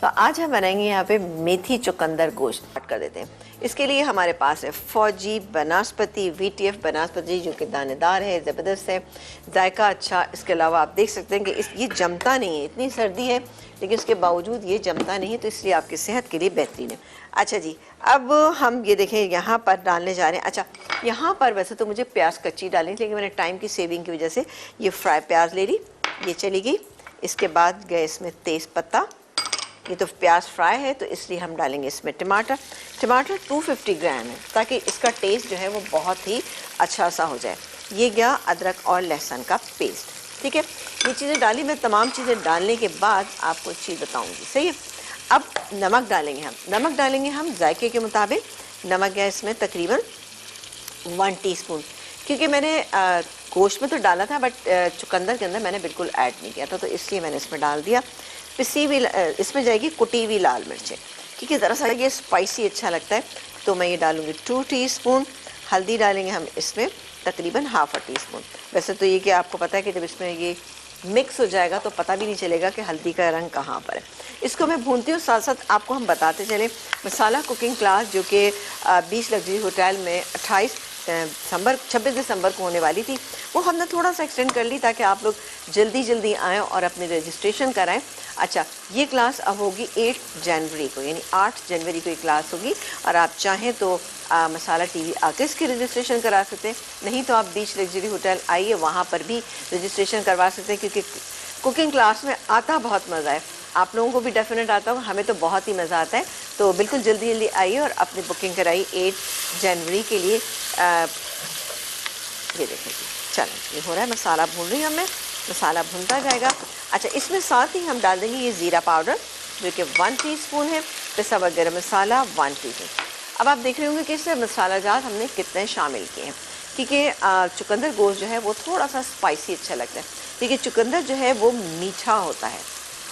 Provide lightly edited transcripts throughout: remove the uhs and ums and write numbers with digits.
तो आज हम बनाएंगे यहाँ पे मेथी चुकंदर गोश्त। स्टार्ट कर देते हैं। इसके लिए हमारे पास है फौजी बनास्पति, VTF बनास्पति, जो कि दानेदार है, ज़बरदस्त है, जायका अच्छा। इसके अलावा आप देख सकते हैं कि ये जमता नहीं है, इतनी सर्दी है लेकिन उसके बावजूद ये जमता नहीं है, तो इसलिए आपकी सेहत के लिए बेहतरीन है। अच्छा जी, अब हम ये देखें यहाँ पर डालने जा रहे हैं। अच्छा, यहाँ पर वैसे तो मुझे प्याज कच्ची डालनी थी, लेकिन मैंने टाइम की सेविंग की वजह से ये फ्राई प्याज ले ली, ये चली गई। इसके बाद गए इसमें तेज़ पत्ता, ये तो प्याज फ्राई है तो इसलिए हम डालेंगे इसमें टमाटर। टमाटर 250 ग्राम है ताकि इसका टेस्ट जो है वो बहुत ही अच्छा सा हो जाए। ये गया अदरक और लहसुन का पेस्ट, ठीक है। ये चीज़ें डाली। मैं तमाम चीज़ें डालने के बाद आपको एक चीज़ बताऊंगी, सही है। अब नमक डालेंगे नमक डालेंगे हम जायके के मुताबिक। नमक गया इसमें तकरीबन 1 टीस्पून, क्योंकि मैंने गोश्त में तो डाला था बट चुकंदर के अंदर मैंने बिल्कुल ऐड नहीं किया था, तो इसलिए मैंने इसमें डाल दिया। पिसी हुई इसमें जाएगी कुटी हुई लाल मिर्चें, क्योंकि ज़रा सा ये स्पाइसी अच्छा लगता है, तो मैं ये डालूँगी 2 टीस्पून। हल्दी डालेंगे हम इसमें तकरीबन ½ टीस्पून। वैसे तो ये कि आपको पता है कि जब इसमें ये मिक्स हो जाएगा तो पता भी नहीं चलेगा कि हल्दी का रंग कहाँ पर है। इसको मैं भूनती हूँ, साथ साथ आपको हम बताते चले। मसाला कुकिंग क्लास जो कि 20 लग्जरी होटल में 26 दिसंबर को होने वाली थी, वो हमने थोड़ा सा एक्सटेंड कर ली ताकि आप लोग जल्दी आएँ और अपने रजिस्ट्रेशन कराएं। अच्छा, ये क्लास अब होगी 8 जनवरी को, यानी 8 जनवरी को ये क्लास होगी। और आप चाहें तो मसाला TV आके इसकी रजिस्ट्रेशन करा सकते हैं, नहीं तो आप बीच लग्जरी होटल आइए, वहाँ पर भी रजिस्ट्रेशन करवा सकते हैं, क्योंकि कुकिंग क्लास में आता बहुत मज़ा है। आप लोगों को भी डेफिनेट आता होगा, हमें तो बहुत ही मज़ा आता है। तो बिल्कुल जल्दी आइए और अपनी बुकिंग कराइए 8 जनवरी के लिए। ये देखिए, चलो ये हो रहा है, मसाला भून रही हूँ मैं, मसाला भूनता जाएगा। अच्छा, इसमें साथ ही हम डाल देंगे ये ज़ीरा पाउडर जो कि 1 टीस्पून है, पिसा हुआ गरम मसाला 1 टीस्पून। अब आप देख रहे होंगे कि इसमें मसाला जात हमने कितने शामिल किए हैं, क्योंकि चुकंदर गोश्त जो है वो थोड़ा सा स्पाइसी अच्छा लगता है, क्योंकि चुकंदर जो है वो मीठा होता है,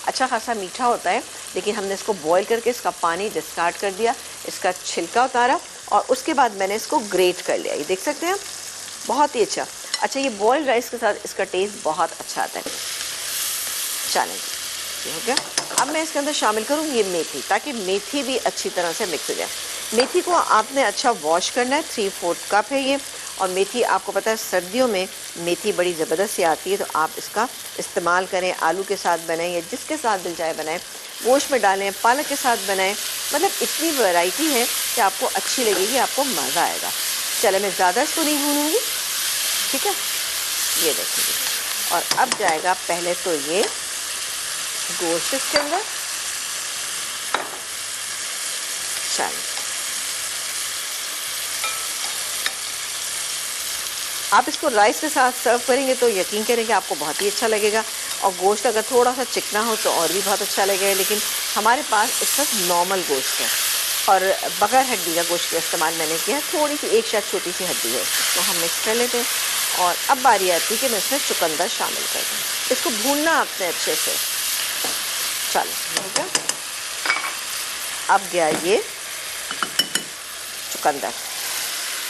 अच्छा खासा मीठा होता है। लेकिन हमने इसको बॉईल करके इसका पानी डिस्कार्ड कर दिया, इसका छिलका उतारा और उसके बाद मैंने इसको ग्रेट कर लिया। ये देख सकते हैं, बहुत ही अच्छा। अच्छा, ये बॉइल्ड राइस के साथ इसका टेस्ट बहुत अच्छा आता है। चलें, ये हो गया। अब मैं इसके अंदर शामिल करूँगी ये मेथी, ताकि मेथी भी अच्छी तरह से मिक्स हो जाए। मेथी को आपने अच्छा वॉश करना है, 3/4 कप है ये। और मेथी आपको पता है सर्दियों में मेथी बड़ी ज़बरदस्त सी आती है, तो आप इसका इस्तेमाल करें। आलू के साथ बनाएं या जिसके साथ दिल चाहे बनाएं, गोश्त में डालें, पालक के साथ बनाएं, मतलब इतनी वैरायटी है कि आपको अच्छी लगेगी, आपको मज़ा आएगा। चले, मैं ज़्यादा इसको नहीं भूनूंगी, ठीक है। ये देखिए, और अब जाएगा पहले तो ये गोश्त इसके अंदर। चलिए, आप इसको राइस के साथ सर्व करेंगे तो यकीन करें कि आपको बहुत ही अच्छा लगेगा। और गोश्त अगर थोड़ा सा चिकना हो तो और भी बहुत अच्छा लगेगा, लेकिन हमारे पास इस वक्त नॉर्मल गोश्त है और बगैर हड्डी का गोश्त का इस्तेमाल मैंने किया है। थोड़ी सी एक शायद छोटी सी हड्डी है, तो हम मिक्स कर लेते हैं। और अब बारी आती है कि मैं इसमें चुकंदर शामिल कर दूँ। इसको भूनना आपने अच्छे से। चलो, ठीक है। अब गया ये चुकंदर।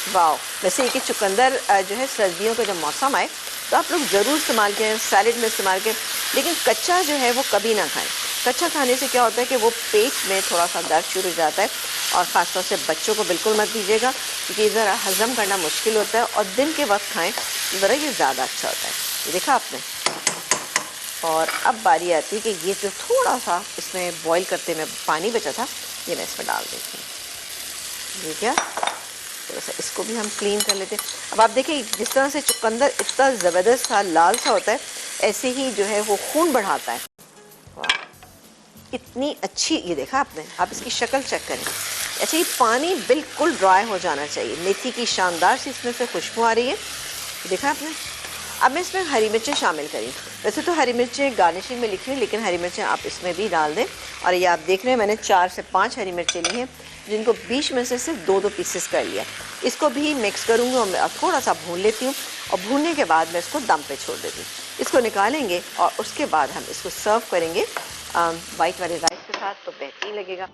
वाह, वैसे ये चुकंदर जो है सर्दियों का जब मौसम आए तो आप लोग ज़रूर इस्तेमाल करें, सैलेड में इस्तेमाल करें, लेकिन कच्चा जो है वो कभी ना खाएं। कच्चा खाने से क्या होता है कि वो पेट में थोड़ा सा दर्द शुरू हो जाता है, और ख़ासतौर से बच्चों को बिल्कुल मत दीजिएगा, क्योंकि ज़रा हज़म करना मुश्किल होता है। और दिन के वक्त खाएँ ज़रा, ये ज़्यादा अच्छा होता है। ये देखा आपने। और अब बारी आती है कि ये जो थोड़ा सा इसमें बॉईल करते में पानी बचा था, ये मैं इसमें डाल देती हूँ। ये क्या, थोड़ा सा इसको भी हम क्लीन कर लेते हैं। अब आप देखिए, जिस तरह से चुकंदर इतना ज़बरदस्त सा लाल सा होता है, ऐसे ही जो है वो खून बढ़ाता है। वाह, इतनी अच्छी, ये देखा आपने। आप इसकी शक्ल चेक करें। अच्छा, ये पानी बिल्कुल ड्राई हो जाना चाहिए। मेथी की शानदार सी इसमें से खुशबू आ रही है, देखा आपने। अब मैं इसमें हरी मिर्चें शामिल करी। वैसे तो हरी मिर्चें गार्निशिंग में लिखी हुई, लेकिन हरी मिर्चें आप इसमें भी डाल दें। और ये आप देख रहे हैं, मैंने 4 से 5 हरी मिर्चें ली हैं, जिनको बीच में से सिर्फ 2-2 पीसेस कर लिया। इसको भी मिक्स करूँगी और मैं थोड़ा सा भून लेती हूँ, और भूनने के बाद मैं इसको दम पे छोड़ देती हूँ। इसको निकालेंगे और उसके बाद हम इसको सर्व करेंगे वाइट वाले राइस के साथ, तो बेहतरीन लगेगा।